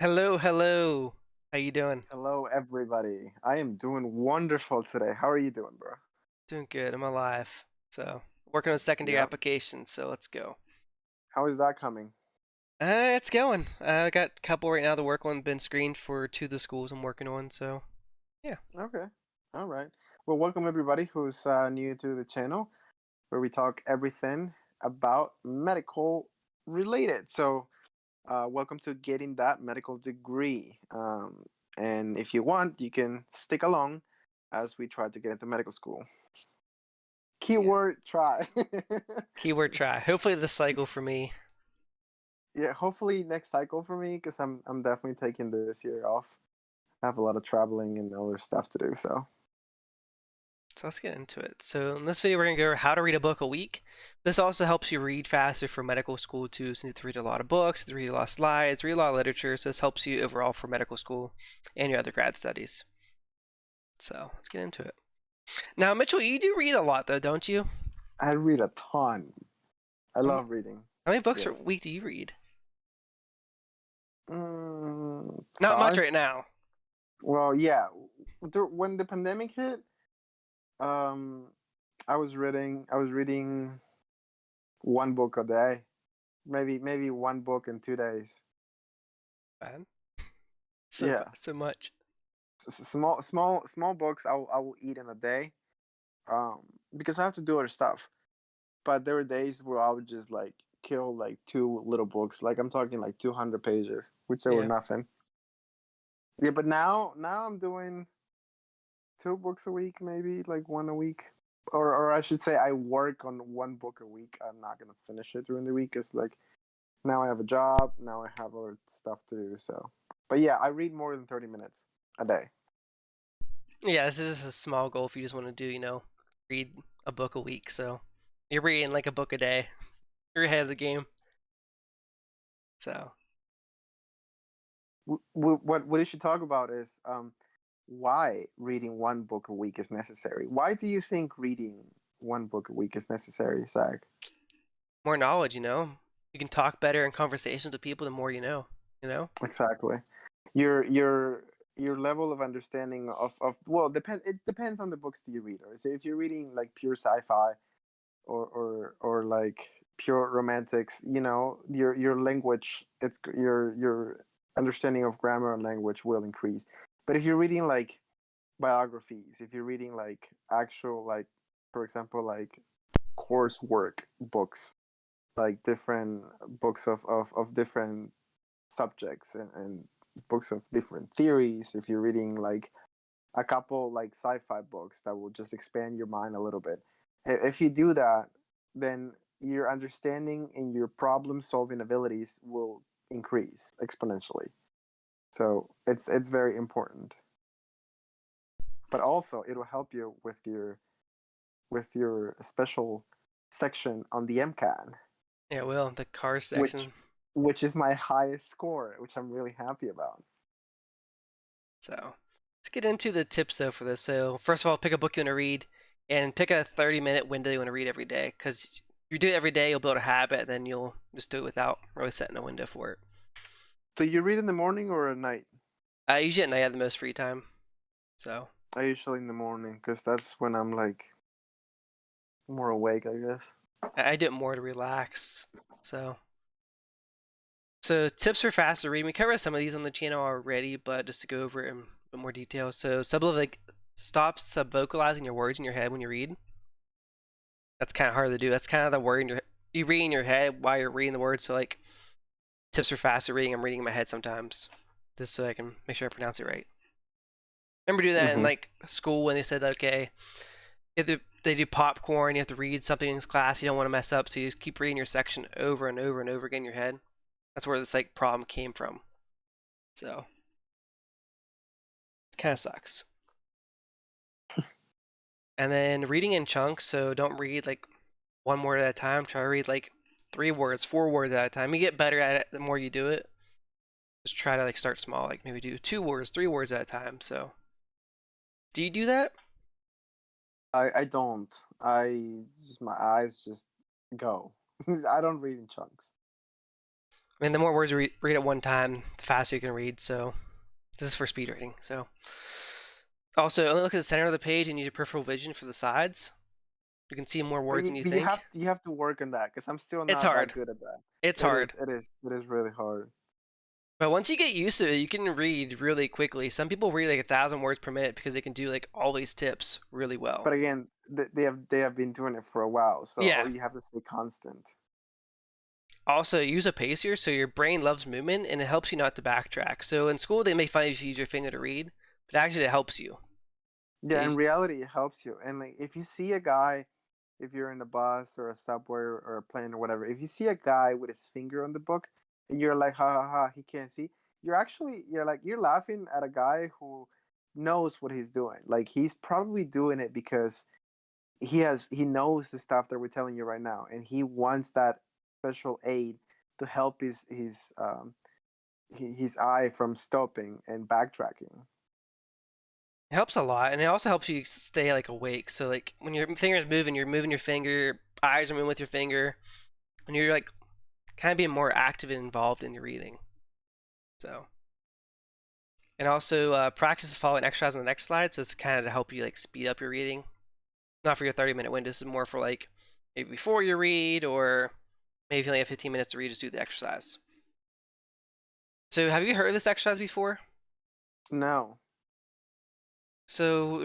Hello, hello. How you doing? Hello, everybody. I am doing wonderful today. How are you doing, bro? Doing good. I'm alive. So, working on a secondary Yep. application, so let's go. How is that coming? It's going. I got a couple right now to work on, been screened for two of the schools I'm working on, so yeah. Okay. All right. Well, welcome everybody who's new to the channel where we talk everything about medical related. Welcome to getting that medical degree. And if you want, you can stick along as we try to get into medical school. Yeah. Keyword try. Keyword try. Hopefully this cycle for me. Yeah, hopefully next cycle for me because I'm definitely taking this year off. I have a lot of traveling and other stuff to do. So So let's get into it. So in this video we're gonna go over how to read a book a week. This also helps you read faster for medical school too, since you have to read a lot of books, you have to read a lot of slides, read a lot of literature, so this helps you overall for medical school and your other grad studies. So let's get into it. Now, Mitchell, you do read a lot though, don't you? I read a ton. I How love reading. many books a Yes. week do you read? Not much right Five. now. Well, yeah. When the pandemic hit, um, I was reading one book a day, maybe one book in 2 days. Man, Yeah. so much. Small books I will eat in a day. Because I have to do other stuff. But there were days where I would just like kill like two little books. Like I'm talking like 200 pages, which they were Yeah. nothing. Yeah, but now I'm doing two books a week, maybe like one a week, or I should say I work on one book a week. I'm not gonna finish it during the week. It's like now I have a job, now I have other stuff to do. So, but yeah, I read more than 30 minutes a day. Yeah, this is just a small goal if you just want to do, read a book a week. So you're reading like a book a day. You're ahead of the game. So, What we should talk about is why reading one book a week is necessary. Why do you think reading one book a week is necessary, Zach? more knowledge, you know? You can talk better in conversations with people the more you know, you know? Exactly. Your level of understanding of well it depends on the books that you read. Or say if you're reading like pure sci-fi or like pure romantics, your language, your understanding of grammar and language will increase. But if you're reading like biographies, if you're reading like actual, like, for example, like coursework books, like different books of different subjects, and books of different theories, if you're reading like a couple like sci-fi books that will just expand your mind a little bit, if you do that, then your understanding and your problem solving abilities will increase exponentially. So it's very important, but also it'll help you with your special section on the MCAT, Yeah, well, the car which section. which is my highest score, which I'm really happy about. So let's get into the tips though for this. So first of all, pick a book you want to read and pick a 30-minute window you want to read every day. Because if you do it every day, you'll build a habit, and then you'll just do it without really setting a window for it. Do you read in the morning or at night? Usually at night I have the most free time. So I usually in the morning because that's when I'm like more awake, I guess. I do it more to relax. So so tips for faster reading. We covered some of these on the channel already, but just to go over it in a bit more detail. So like stop subvocalizing your words in your head when you read. That's kind of hard to do. That's kind of the word in you read in your head while you're reading the words. So like tips for faster reading, I'm reading in my head sometimes, just so I can make sure I pronounce it right. I remember doing that in Mm-hmm. like school when they said, okay, if they do popcorn, you have to read something in this class, you don't want to mess up, so you just keep reading your section over and over and over again in your head. That's where this like problem came from. So it kind of sucks. And then reading in chunks, so don't read like one word at a time. Try to read like 3 words, 4 words at a time. You get better at it the more you do it. Just try to like start small, like maybe do 2 words, 3 words at a time. So do you do that? I don't. My eyes just go. I don't read in chunks. I mean, the more words you read at one time, the faster you can read. So this is for speed reading. So also only look at the center of the page and use your peripheral vision for the sides. You can see more words than you But think. you have to work on that because I'm still It's not that hard. good at that. It's hard. It is really hard. But once you get used to it, you can read really quickly. Some people read like 1,000 words per minute because they can do like all these tips really well. But again, they have been doing it for a while, so Yeah. you have to stay constant. Also, use a pacer so your brain loves movement and it helps you not to backtrack. So in school, they make fun of you if you use your finger to read, but actually, it helps you. So Yeah, in reality, it helps you. And like, if you see a guy, if you're in a bus or a subway or a plane or whatever, if you see a guy with his finger on the book, and you're like, ha ha ha, he can't see. You're laughing at a guy who knows what he's doing. Like he's probably doing it because he knows the stuff that we're telling you right now, and he wants that special aid to help his eye from stopping and backtracking. it helps a lot, and it also helps you stay like awake. So like when your finger is moving, you're moving your finger, your eyes are moving with your finger, and you're like kind of being more active and involved in your reading. So and also practice following exercise on the next slide. So it's kind of to help you like speed up your reading. Not for your 30-minute window. This is more for like maybe before you read, or maybe if you only have 15 minutes to read, just do the exercise. So have you heard of this exercise before? No. So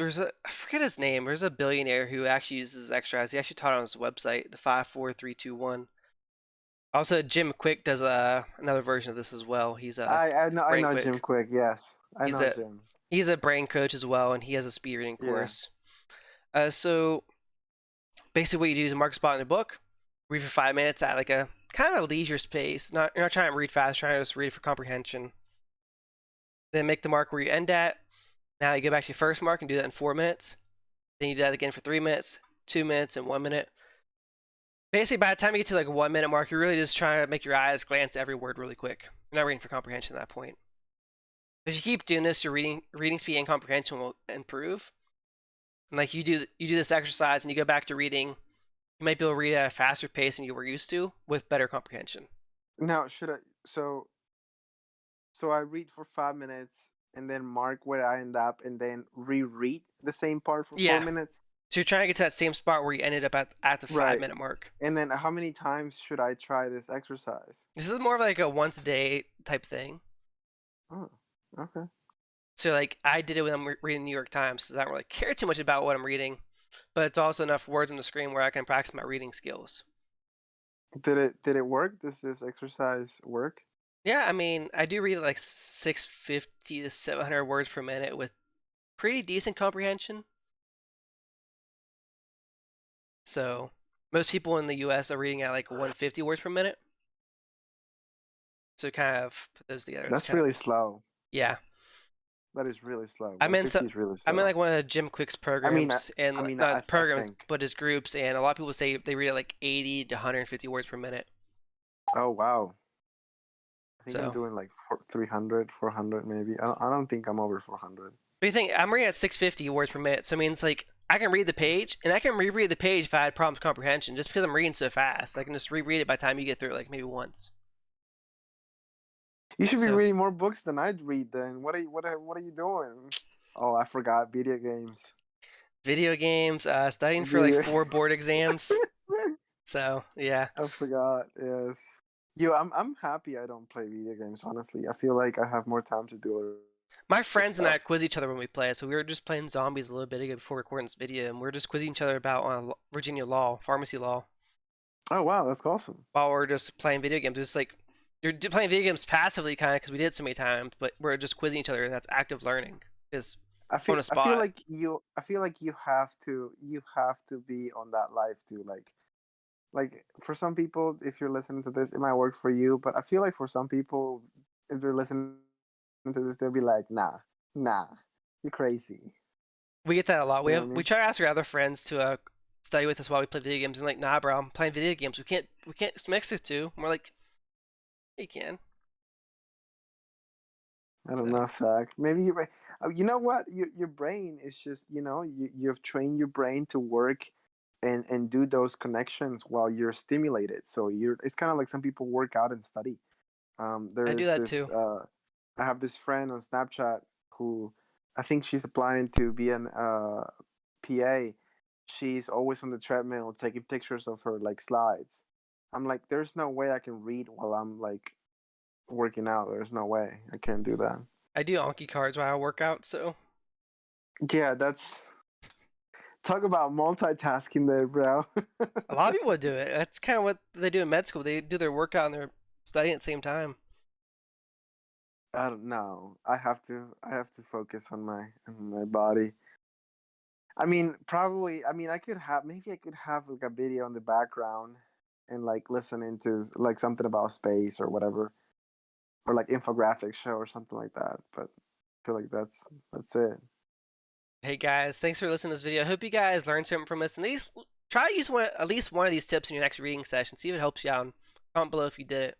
I forget his name. There's a billionaire who actually uses this exercise. He actually taught it on his website, the 5, 4, 3, 2, 1. Also, Jim Quick does another version of this as well. He's a I brain know Jim quick. Quick. Yes, I He's know a Jim. he's a brain coach as well, and he has a speed reading Yeah. course. So basically, what you do is mark a spot in the book, read for 5 minutes at like a kind of a leisure space. You're not trying to read fast, trying to just read for comprehension. Then make the mark where you end at. Now you go back to your first mark and do that in 4 minutes. Then you do that again for 3 minutes, 2 minutes, and 1 minute. Basically, by the time you get to like a 1 minute mark, you're really just trying to make your eyes glance every word really quick. You're not reading for comprehension at that point. If you keep doing this, your reading speed and comprehension will improve. And like you do this exercise and you go back to reading, you might be able to read at a faster pace than you were used to with better comprehension. Now, should I? So I read for 5 minutes and then mark where I end up, and then reread the same part for four Yeah. minutes. So you're trying to get to that same spot where you ended up at the five Right. minute mark. And then how many times should I try this exercise? This is more of like a once a day type thing. Oh, okay. So like I did it when I'm reading the New York Times because I don't really care too much about what I'm reading, but it's also enough words on the screen where I can practice my reading skills. Did it work? Does this exercise work? Yeah, I mean I do read like 650 to 700 words per minute with pretty decent comprehension. So most people in the U.S. are reading at like 150 words per minute. So kind of put those together. It's That's kind of really slow. yeah. That is really slow. I'm in 150 is really I'm in slow. like one of Jim Quick's programs and I not programs think. but his groups, and a lot of people say they read at like 80 to 150 words per minute. Oh wow. I think I'm So, doing like 300, 400 maybe. I don't think I'm over 400. but you think I'm reading at 650 words per minute, so it means like I can read the page and I can reread the page if I had problems with comprehension just because I'm reading so fast. I can just reread it by the time you get through it, like maybe once. You should be So, reading more books than I read. Then what are you doing? Oh, I forgot video games. video games, studying for like Video. 4 board exams. So, yeah. I forgot. Yes. I'm happy I don't play video games. Honestly, I feel like I have more time to do My other friends and I stuff. quiz each other when we play. So we were just playing zombies a little bit ago before recording this video, and we are just quizzing each other about Virginia law, pharmacy law, Oh wow, that's awesome. while we're just playing video games. It's like you're playing video games passively, kind of, because we did it so many times, but we're just quizzing each other, and that's active learning. Is on a I feel spot. like you have to be on that life too. Like for some people, if you're listening to this, it might work for you. But I feel like for some people, if they're listening to this, they'll be like, nah, you're crazy. We get that a lot. You know what I We mean? try to ask our other friends to study with us while we play video games, and like, nah, bro, I'm playing video games. We can't mix the two. And we're like, yeah, you can. I don't So know, Zach. Maybe you know what? Your brain is just you've trained your brain to work and do those connections while you're stimulated. So you're it's kind of like some people work out and study. I do There's that this. too. I have this friend on Snapchat who I think she's applying to be an PA. She's always on the treadmill taking pictures of her like slides. I'm like, there's no way I can read while I'm like working out. There's no way I can't do that. I do Anki cards while I work out, so Yeah, that's talk about multitasking there, bro. a lot of people would do it. That's kind of what they do in med school. They do their workout and they're studying at the same time. I don't know. I have to focus on my body. I mean, probably. I mean, I could have maybe I could have like a video in the background and like listening to like something about space or whatever, or like infographic show or something like that. But I feel like that's it. Hey guys, thanks for listening to this video. I hope you guys learned something from us, and try to use at least one of these tips in your next reading session. See if it helps you out. Comment below if you did it,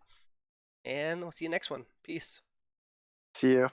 and we'll see you next one. Peace. See you.